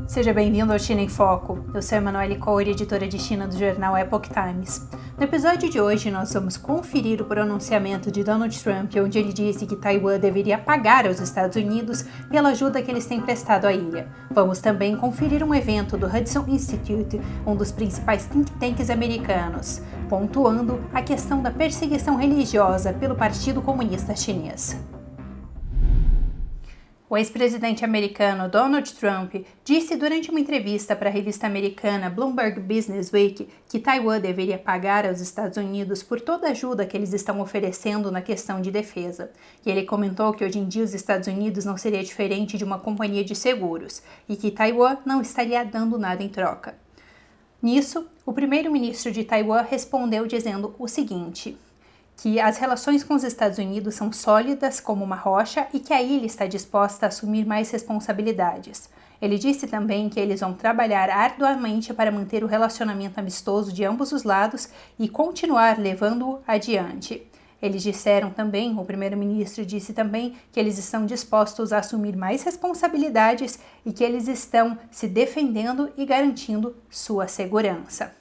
Seja bem-vindo ao China em Foco. Eu sou Emanuele Coure, editora de China do jornal Epoch Times. No episódio de hoje, nós vamos conferir o pronunciamento de Donald Trump, onde ele disse que Taiwan deveria pagar aos Estados Unidos pela ajuda que eles têm prestado à ilha. Vamos também conferir um evento do Hudson Institute, um dos principais think tanks americanos, pontuando a questão da perseguição religiosa pelo Partido Comunista Chinês. O ex-presidente americano Donald Trump disse durante uma entrevista para a revista americana Bloomberg Businessweek que Taiwan deveria pagar aos Estados Unidos por toda a ajuda que eles estão oferecendo na questão de defesa. E ele comentou que hoje em dia os Estados Unidos não seria diferente de uma companhia de seguros e que Taiwan não estaria dando nada em troca. Nisso, o primeiro-ministro de Taiwan respondeu dizendo o seguinte: que as relações com os Estados Unidos são sólidas como uma rocha e que a ilha está disposta a assumir mais responsabilidades. Ele disse também que eles vão trabalhar arduamente para manter o relacionamento amistoso de ambos os lados e continuar levando-o adiante. Eles disseram também, o primeiro-ministro disse também, que eles estão dispostos a assumir mais responsabilidades e que eles estão se defendendo e garantindo sua segurança.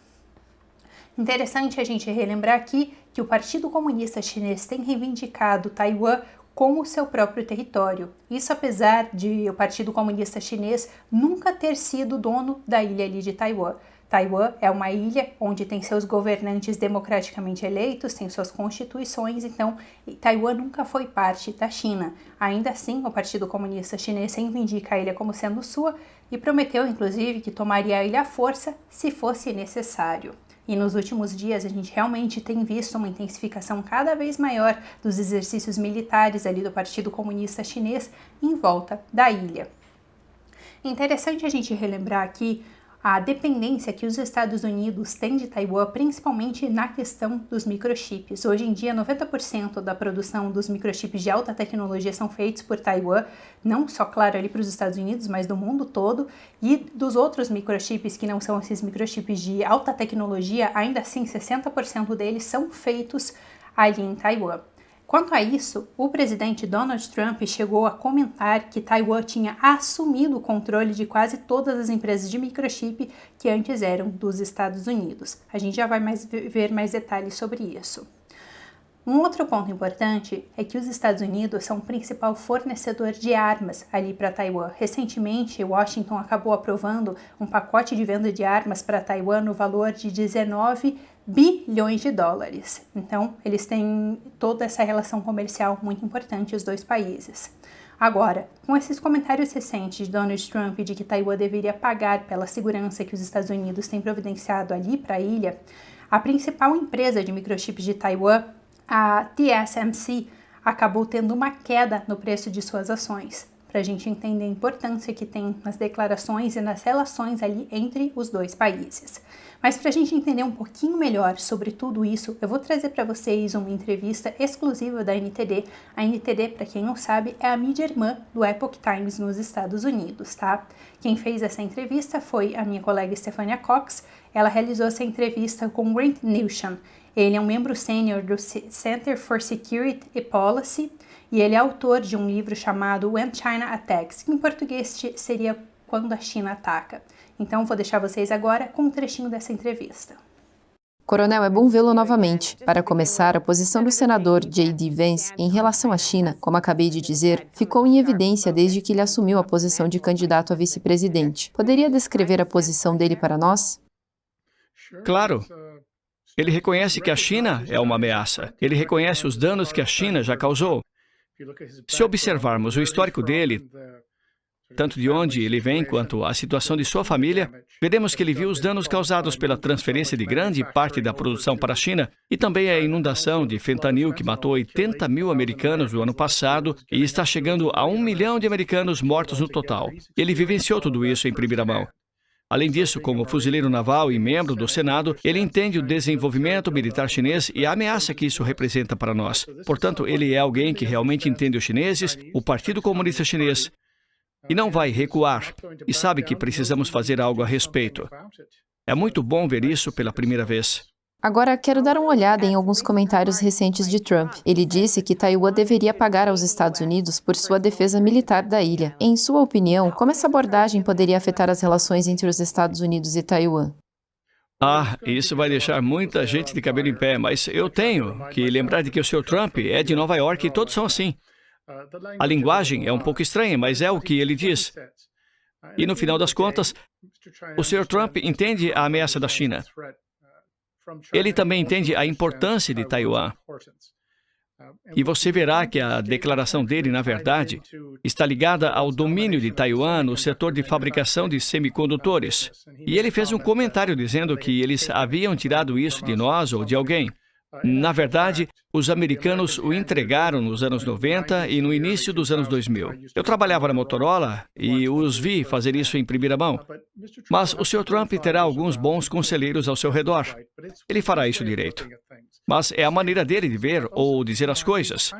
Interessante a gente relembrar aqui que o Partido Comunista Chinês tem reivindicado Taiwan como seu próprio território. Isso apesar de o Partido Comunista Chinês nunca ter sido dono da ilha ali de Taiwan. Taiwan é uma ilha onde tem seus governantes democraticamente eleitos, tem suas constituições, então Taiwan nunca foi parte da China. Ainda assim, o Partido Comunista Chinês reivindica a ilha como sendo sua e prometeu, inclusive, que tomaria a ilha à força se fosse necessário. E nos últimos dias a gente realmente tem visto uma intensificação cada vez maior dos exercícios militares ali do Partido Comunista Chinês em volta da ilha. Interessante a gente relembrar aqui a dependência que os Estados Unidos têm de Taiwan, principalmente na questão dos microchips. Hoje em dia, 90% da produção dos microchips de alta tecnologia são feitos por Taiwan, não só, claro, ali para os Estados Unidos, mas do mundo todo. E dos outros microchips que não são esses microchips de alta tecnologia, ainda assim, 60% deles são feitos ali em Taiwan. Quanto a isso, o presidente Donald Trump chegou a comentar que Taiwan tinha assumido o controle de quase todas as empresas de microchip que antes eram dos Estados Unidos. A gente já vai ver mais detalhes sobre isso. Um outro ponto importante é que os Estados Unidos são o principal fornecedor de armas ali para Taiwan. Recentemente, Washington acabou aprovando um pacote de venda de armas para Taiwan no valor de 19 bilhões de dólares. Então, eles têm toda essa relação comercial muito importante, os dois países. Agora, com esses comentários recentes de Donald Trump de que Taiwan deveria pagar pela segurança que os Estados Unidos têm providenciado ali para a ilha, a principal empresa de microchips de Taiwan, a TSMC, acabou tendo uma queda no preço de suas ações, para a gente entender a importância que tem nas declarações e nas relações ali entre os dois países. Mas para a gente entender um pouquinho melhor sobre tudo isso, eu vou trazer para vocês uma entrevista exclusiva da NTD. A NTD, para quem não sabe, é a mídia irmã do Epoch Times nos Estados Unidos, tá? Quem fez essa entrevista foi a minha colega Stephania Cox. Ela realizou essa entrevista com Grant Newsham. Ele é um membro sênior do Center for Security and Policy e ele é autor de um livro chamado When China Attacks, que em português seria Quando a China Ataca. Então, vou deixar vocês agora com um trechinho dessa entrevista. Coronel, é bom vê-lo novamente. Para começar, a posição do senador J.D. Vance em relação à China, como acabei de dizer, ficou em evidência desde que ele assumiu a posição de candidato a vice-presidente. Poderia descrever a posição dele para nós? Claro. Ele reconhece que a China é uma ameaça. Ele reconhece os danos que a China já causou. Se observarmos o histórico dele, tanto de onde ele vem quanto a situação de sua família, veremos que ele viu os danos causados pela transferência de grande parte da produção para a China e também a inundação de fentanil que matou 80 mil americanos no ano passado e está chegando a 1 milhão de americanos mortos no total. Ele vivenciou tudo isso em primeira mão. Além disso, como fuzileiro naval e membro do Senado, ele entende o desenvolvimento militar chinês e a ameaça que isso representa para nós. Portanto, ele é alguém que realmente entende os chineses, o Partido Comunista Chinês, e não vai recuar, e sabe que precisamos fazer algo a respeito. É muito bom ver isso pela primeira vez. Agora, quero dar uma olhada em alguns comentários recentes de Trump. Ele disse que Taiwan deveria pagar aos Estados Unidos por sua defesa militar da ilha. Em sua opinião, como essa abordagem poderia afetar as relações entre os Estados Unidos e Taiwan? Isso vai deixar muita gente de cabelo em pé, mas eu tenho que lembrar de que o Sr. Trump é de Nova York e todos são assim. A linguagem é um pouco estranha, mas é o que ele diz. E no final das contas, o Sr. Trump entende a ameaça da China. Ele também entende a importância de Taiwan. E você verá que a declaração dele, na verdade, está ligada ao domínio de Taiwan no setor de fabricação de semicondutores. E ele fez um comentário dizendo que eles haviam tirado isso de nós ou de alguém. Na verdade, os americanos o entregaram nos anos 90 e no início dos anos 2000. Eu trabalhava na Motorola e os vi fazer isso em primeira mão. Mas o Sr. Trump terá alguns bons conselheiros ao seu redor. Ele fará isso direito. Mas é a maneira dele de ver ou dizer as coisas.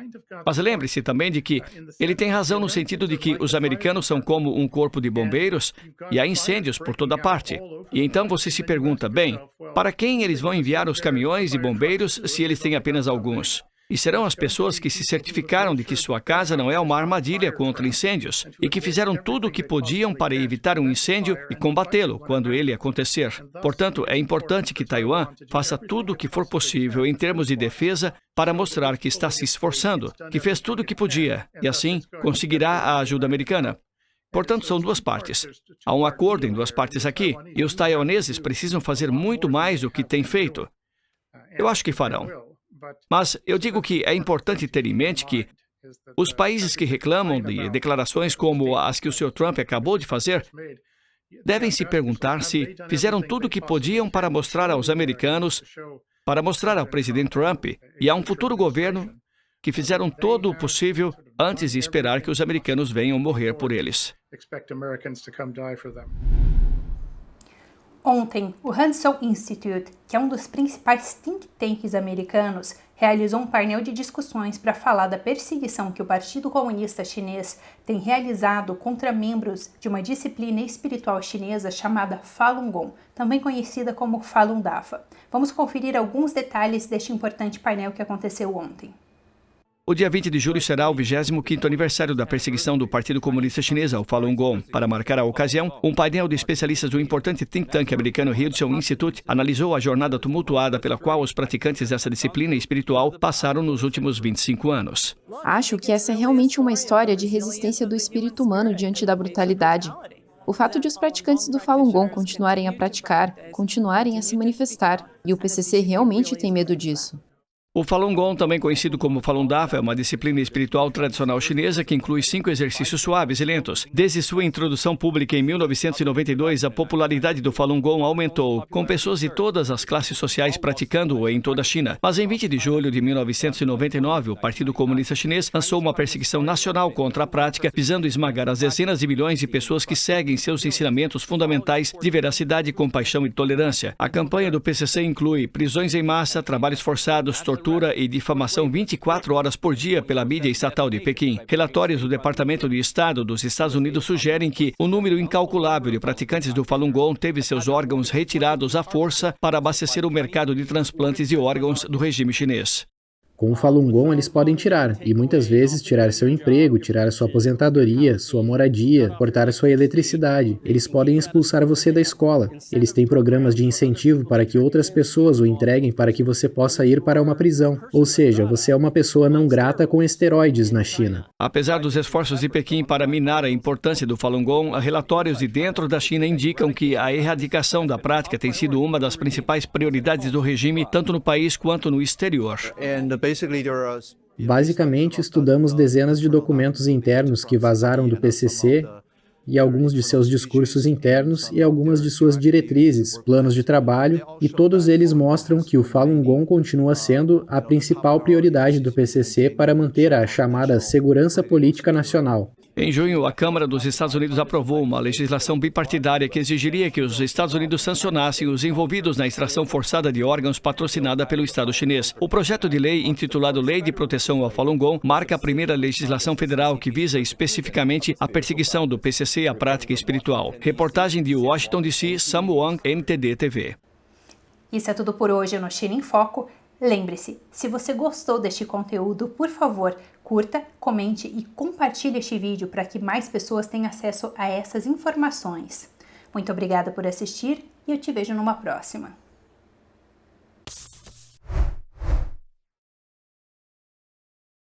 Mas lembre-se também de que ele tem razão no sentido de que os americanos são como um corpo de bombeiros e há incêndios por toda parte. E então você se pergunta, bem, para quem eles vão enviar os caminhões de bombeiros se eles têm apenas alguns? E serão as pessoas que se certificaram de que sua casa não é uma armadilha contra incêndios e que fizeram tudo o que podiam para evitar um incêndio e combatê-lo quando ele acontecer. Portanto, é importante que Taiwan faça tudo o que for possível em termos de defesa para mostrar que está se esforçando, que fez tudo o que podia e assim conseguirá a ajuda americana. Portanto, são duas partes. Há um acordo em duas partes aqui e os taiwaneses precisam fazer muito mais do que têm feito. Eu acho que farão. Mas eu digo que é importante ter em mente que os países que reclamam de declarações como as que o Sr. Trump acabou de fazer devem se perguntar se fizeram tudo o que podiam para mostrar aos americanos, para mostrar ao presidente Trump e a um futuro governo que fizeram todo o possível antes de esperar que os americanos venham morrer por eles. Ontem, o Hudson Institute, que é um dos principais think tanks americanos, realizou um painel de discussões para falar da perseguição que o Partido Comunista Chinês tem realizado contra membros de uma disciplina espiritual chinesa chamada Falun Gong, também conhecida como Falun Dafa. Vamos conferir alguns detalhes deste importante painel que aconteceu ontem. O dia 20 de julho será o 25º aniversário da perseguição do Partido Comunista Chinês ao Falun Gong. Para marcar a ocasião, um painel de especialistas do importante think tank americano Hudson Institute analisou a jornada tumultuada pela qual os praticantes dessa disciplina espiritual passaram nos últimos 25 anos. Acho que essa é realmente uma história de resistência do espírito humano diante da brutalidade. O fato de os praticantes do Falun Gong continuarem a praticar, continuarem a se manifestar, e o PCC realmente tem medo disso. O Falun Gong, também conhecido como Falun Dafa, é uma disciplina espiritual tradicional chinesa que inclui 5 exercícios suaves e lentos. Desde sua introdução pública em 1992, a popularidade do Falun Gong aumentou, com pessoas de todas as classes sociais praticando-o em toda a China. Mas em 20 de julho de 1999, o Partido Comunista Chinês lançou uma perseguição nacional contra a prática, visando esmagar as dezenas de milhões de pessoas que seguem seus ensinamentos fundamentais de veracidade, compaixão e tolerância. A campanha do PCC inclui prisões em massa, trabalhos forçados, tortura e difamação 24 horas por dia pela mídia estatal de Pequim. Relatórios do Departamento de Estado dos Estados Unidos sugerem que um número incalculável de praticantes do Falun Gong teve seus órgãos retirados à força para abastecer o mercado de transplantes de órgãos do regime chinês. Com o Falun Gong, eles podem tirar, e muitas vezes tirar seu emprego, tirar sua aposentadoria, sua moradia, cortar a sua eletricidade. Eles podem expulsar você da escola. Eles têm programas de incentivo para que outras pessoas o entreguem para que você possa ir para uma prisão. Ou seja, você é uma pessoa não grata com esteroides na China. Apesar dos esforços de Pequim para minar a importância do Falun Gong, relatórios de dentro da China indicam que a erradicação da prática tem sido uma das principais prioridades do regime, tanto no país quanto no exterior. Basicamente, estudamos dezenas de documentos internos que vazaram do PCC e alguns de seus discursos internos e algumas de suas diretrizes, planos de trabalho, e todos eles mostram que o Falun Gong continua sendo a principal prioridade do PCC para manter a chamada segurança política nacional. Em junho, a Câmara dos Estados Unidos aprovou uma legislação bipartidária que exigiria que os Estados Unidos sancionassem os envolvidos na extração forçada de órgãos patrocinada pelo Estado chinês. O projeto de lei, intitulado Lei de Proteção ao Falun Gong, marca a primeira legislação federal que visa especificamente a perseguição do PCC à prática espiritual. Reportagem de Washington, D.C., Sam Wang, NTD TV. Isso é tudo por hoje no China em Foco. Lembre-se, se você gostou deste conteúdo, por favor, curta, comente e compartilhe este vídeo para que mais pessoas tenham acesso a essas informações. Muito obrigada por assistir e eu te vejo numa próxima.